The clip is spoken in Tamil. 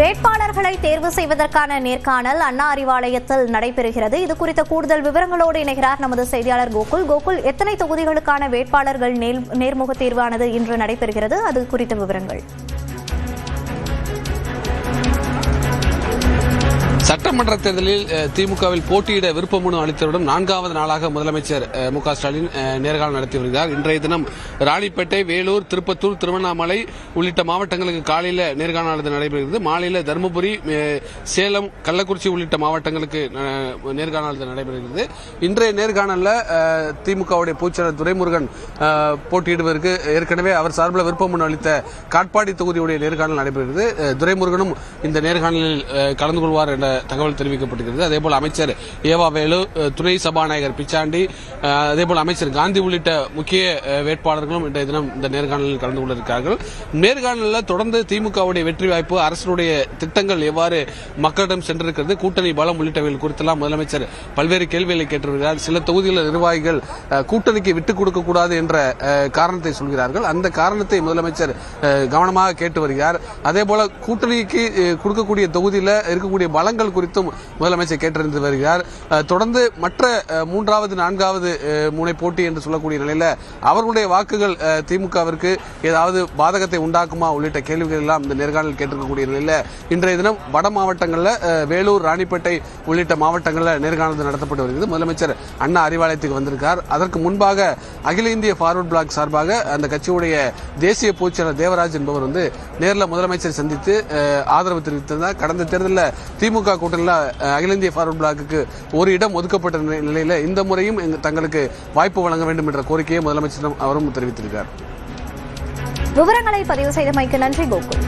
வேட்பாளர்களை தேர்வு செய்வதற்கான நேர்காணல் அண்ணா அறிவாலயத்தில் நடைபெறுகிறது. இது குறித்த கூடுதல் விவரங்களோடு இணைகிறார் நமது செய்தியாளர் கோகுல். கோகுல், எத்தனை தொகுதிகளுக்கான வேட்பாளர்கள் நேர்முக தேர்வானது இன்று நடைபெறுகிறது? அது குறித்த விவரங்கள். சட்டமன்ற தேர்தலில் திமுகவில் போட்டியிட விருப்ப மனு அளித்தவரிடம் 4வது நாளாக முதலமைச்சர் மு.க. ஸ்டாலின் நேர்காணல் நடத்தி வருகிறார். இன்றைய தினம் ராணிப்பேட்டை, வேலூர், திருப்பத்தூர், திருவண்ணாமலை உள்ளிட்ட மாவட்டங்களுக்கு காலையில் நேர்காணல் நடைபெறுகிறது. மாலையில் தருமபுரி, சேலம், கள்ளக்குறிச்சி உள்ளிட்ட மாவட்டங்களுக்கு நேர்காணல் நடைபெறுகிறது. இன்றைய நேர்காணலில் திமுகவுடைய பொதுச்செயலாளர் துரைமுருகன் போட்டியிடுவதற்கு ஏற்கனவே அவர் சார்பில் விருப்ப மனு அளித்த காட்பாடி தொகுதியுடைய நேர்காணல் நடைபெறுகிறது. துரைமுருகனும் இந்த நேர்காணலில் கலந்து கொள்வார் என்ற தகவல் தெரிவிக்கப்பட்டிருக்கிறது. அதேபோல் அமைச்சர் ஏவா வேலு, துணை சபாநாயகர் பிச்சாண்டி, அதேபோல் அமைச்சர் காந்தி உள்ளிட்ட முக்கிய வேட்பாளர்களும் இன்றைய தினம் இந்த நேர்காணலில் கலந்து கொண்டிருக்கிறார்கள். நேர்காணலில் தொடர்ந்து திமுகவுடைய வெற்றி வாய்ப்பு, அரசுடைய திட்டங்கள் எவ்வாறு மக்களிடம் சென்றிருக்கிறது, கூட்டணி பலம் உள்ளிட்டவைகள் குறித்தெல்லாம் முதலமைச்சர் பல்வேறு கேள்விகளை கேட்டிருக்கிறார். சில தொகுதிகளில் நிர்வாகிகள் கூட்டணிக்கு விட்டுக் கொடுக்கக்கூடாது என்ற காரணத்தை சொல்கிறார்கள். அந்த காரணத்தை முதலமைச்சர் கவனமாக கேட்டு வருகிறார். அதேபோல கூட்டணிக்கு கொடுக்கக்கூடிய தொகுதியில் இருக்கக்கூடிய பலங்கள் குறித்தும் முதலமைச்சர் கேட்டறிந்து வருகிறார். தொடர்ந்து மற்ற 3வது 4வது முனை போட்டி என்று சொல்லக்கூடிய நிலையில் அவர்களுடைய வாக்குகள் திமுகவிற்கு ஏதாவது பாதகத்தை உண்டாக்குமா உள்ளிட்ட கேள்விகள் எல்லாம் இந்த நேர்காணல் கேட்டிருக்கக்கூடிய நிலையில் இன்றைய தினம் வட மாவட்டங்களில் வேலூர், ராணிப்பேட்டை உள்ளிட்ட மாவட்டங்களில் நேர்காணல் நடத்தப்பட்டு வருகிறது. முதலமைச்சர் அண்ணா அறிவாலயத்துக்கு வந்திருக்கார். அதற்கு முன்பாக அகில இந்திய ஃபார்வர்ட் பிளாக் சார்பாக அந்த கட்சியுடைய தேசிய பொதுச்செயலாளர் தேவராஜ் என்பவர் நேரில் முதலமைச்சர் சந்தித்து ஆதரவு தெரிவித்திருந்தார். கடந்த தேர்தலில் திமுக கூட்டணியில் அகில இந்திய ஃபார்வர்ட் பிளாக்கு ஒரு இடம் ஒதுக்கப்பட்ட நிலையில் இந்த முறையும் தங்களுக்கு வாய்ப்பு வழங்க வேண்டும் என்ற கோரிக்கையை முதலமைச்சரிடம் அவரும் தெரிவித்திருக்கிறார். விவரங்களை பதிவு செய்தமைக்கு நன்றி கோகுல்.